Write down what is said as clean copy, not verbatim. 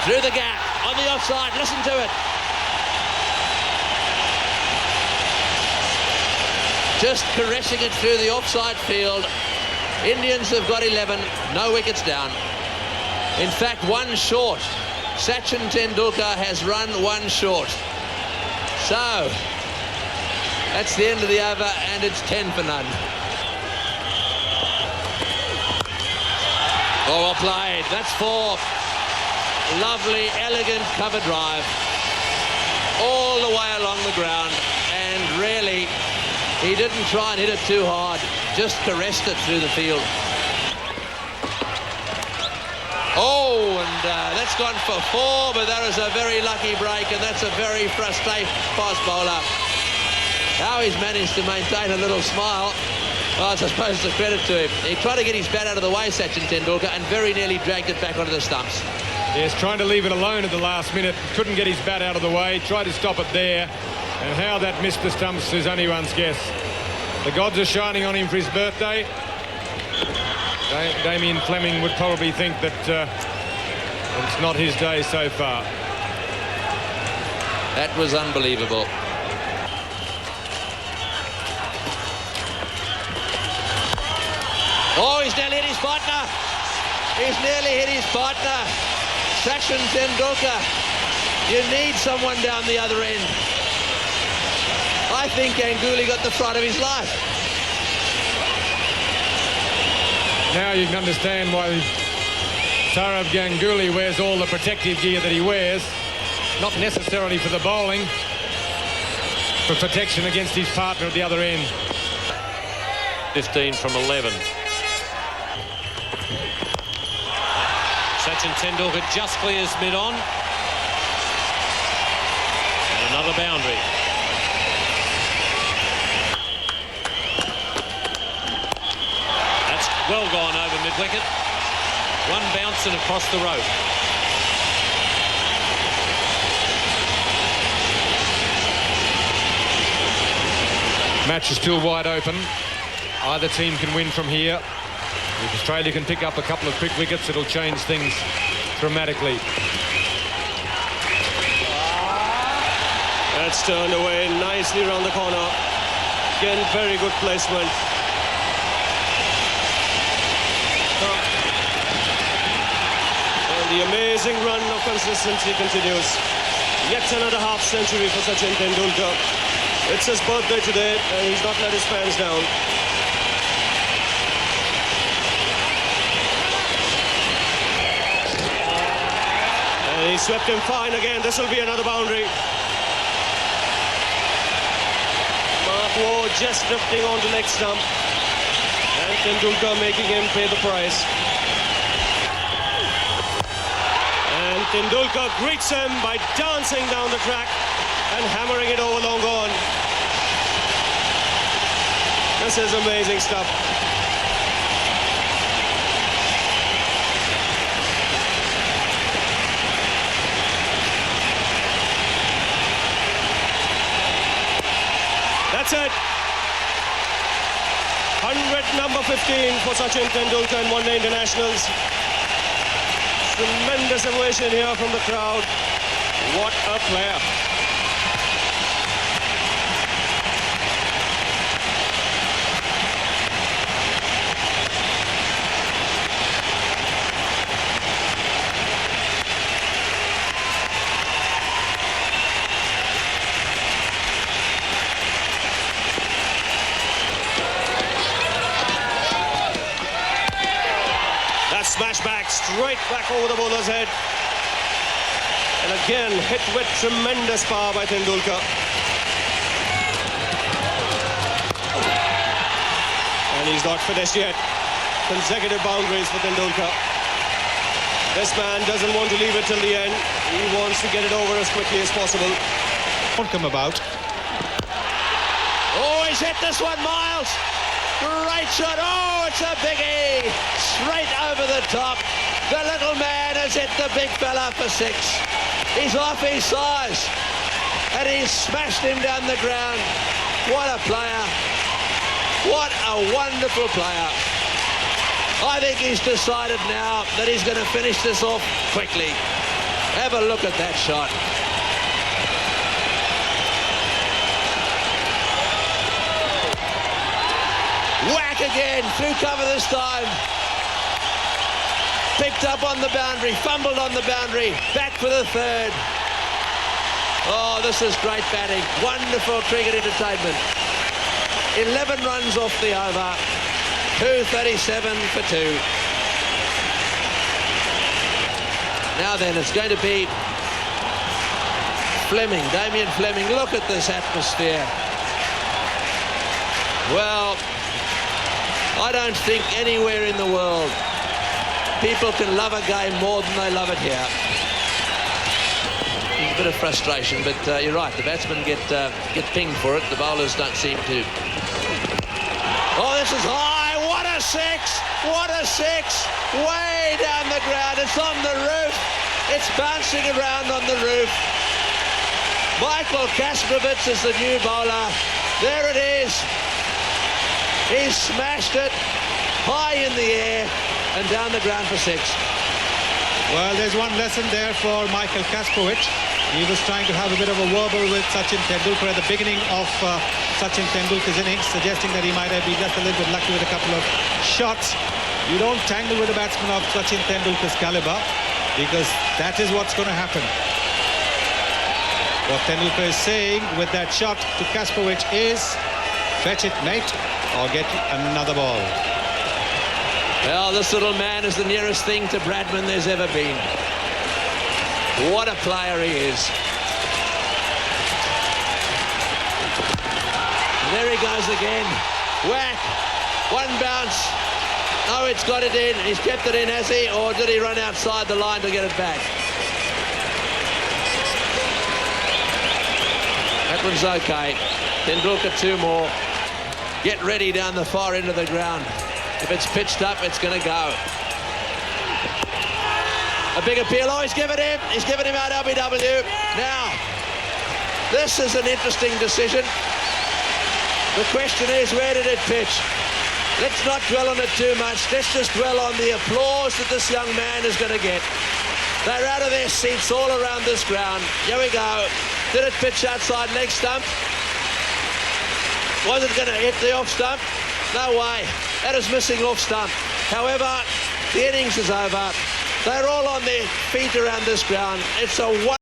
Through the gap, on the offside, listen to it. Just caressing it through the offside field. Indians have got 11, no wickets down. In fact, one short. Sachin Tendulkar has run one short. So, that's the end of the over, and it's 10 for none. Oh, well played. That's 4. Lovely, elegant cover drive. All the way along the ground. And really, he didn't try and hit it too hard. Just caressed it through the field. Oh, and that's gone for 4, but that was a very lucky break, and that's a very frustrating fast bowler. How he's managed to maintain a little smile, well, I suppose it's a credit to him. He tried to get his bat out of the way, Sachin Tendulkar, and very nearly dragged it back onto the stumps. Yes, trying to leave it alone at the last minute. Couldn't get his bat out of the way, tried to stop it there, and how that missed the stumps is anyone's guess. The gods are shining on him for his birthday. Damien Fleming would probably think that it's not his day so far. That was unbelievable. Oh, he's nearly hit his partner. He's nearly hit his partner. Sachin Tendulkar. You need someone down the other end. I think Ganguly got the fright of his life. Now you can understand why Sourav Ganguly wears all the protective gear that he wears. Not necessarily for the bowling, for protection against his partner at the other end. 15 from 11. Sachin Tendulkar just clears mid-on. And another boundary. That's well gone over mid-wicket. One bounce and across the rope. Match is still wide open. Either team can win from here. If Australia can pick up a couple of quick wickets, it'll change things dramatically. That's turned away nicely around the corner. Again, very good placement. And the amazing run of consistency continues. Yet another half century for Sachin Tendulkar. It's his birthday today, and he's not let his fans down. And he swept him fine again. This will be another boundary. Mark Ward just drifting on the leg stump. And Tendulkar making him pay the price. And Tendulkar greets him by dancing down the track and hammering it over long on. This is amazing stuff. That's it. 100 number 15 for Sachin Tendulkar in one-day internationals. Tremendous ovation here from the crowd. What a player. Smash back, straight back over the bowler's head. And again, hit with tremendous power by Tendulkar. And he's not finished yet. Consecutive boundaries for Tendulkar. This man doesn't want to leave it till the end. He wants to get it over as quickly as possible. Won't come about. Oh, he's hit this one, Miles. Great shot. Oh, it's a biggie. Straight over the top. The little man has hit the big fella for 6. He's off his size. And he's smashed him down the ground. What a player. What a wonderful player. I think he's decided now that he's going to finish this off quickly. Have a look at that shot. Whack again, through cover this time. Picked up on the boundary, fumbled on the boundary, back for the third. Oh, this is great batting. Wonderful cricket entertainment. 11 runs off the over. 237 for 2. Now then, it's going to be Fleming, Damien Fleming. Look at this atmosphere. Well, I don't think anywhere in the world people can love a game more than they love it here. There's a bit of frustration, but you're right. The batsmen get pinged for it. The bowlers don't seem to. Oh, this is high. What a six! What a six! Way down the ground. It's on the roof. It's bouncing around on the roof. Michael Kasprowicz is the new bowler. There it is. He's smashed it high in the air and down the ground for 6. Well, there's one lesson there for Michael Kasprowicz. He was trying to have a bit of a verbal with Sachin Tendulkar at the beginning of Sachin Tendulkar's innings, suggesting that he might have been just a little bit lucky with a couple of shots. You don't tangle with a batsman of Sachin Tendulkar's caliber, because that is what's going to happen. What Tendulkar is saying with that shot to Kasprowicz is, fetch it, mate, or get another ball. Well, this little man is the nearest thing to Bradman there's ever been. What a player he is. There he goes again. Whack. One bounce. Oh, it's got it in. He's kept it in, has he? Or did he run outside the line to get it back? That one's okay. Tendulkar 2 more. Get ready down the far end of the ground. If it's pitched up, it's going to go. A big appeal. Oh, he's given him. He's given him out LBW. Now, this is an interesting decision. The question is, where did it pitch? Let's not dwell on it too much. Let's just dwell on the applause that this young man is going to get. They're out of their seats all around this ground. Here we go. Did it pitch outside leg stump? Was it going to hit the off stump? No way. That is missing off stump. However, the innings is over. They're all on their feet around this ground. It's a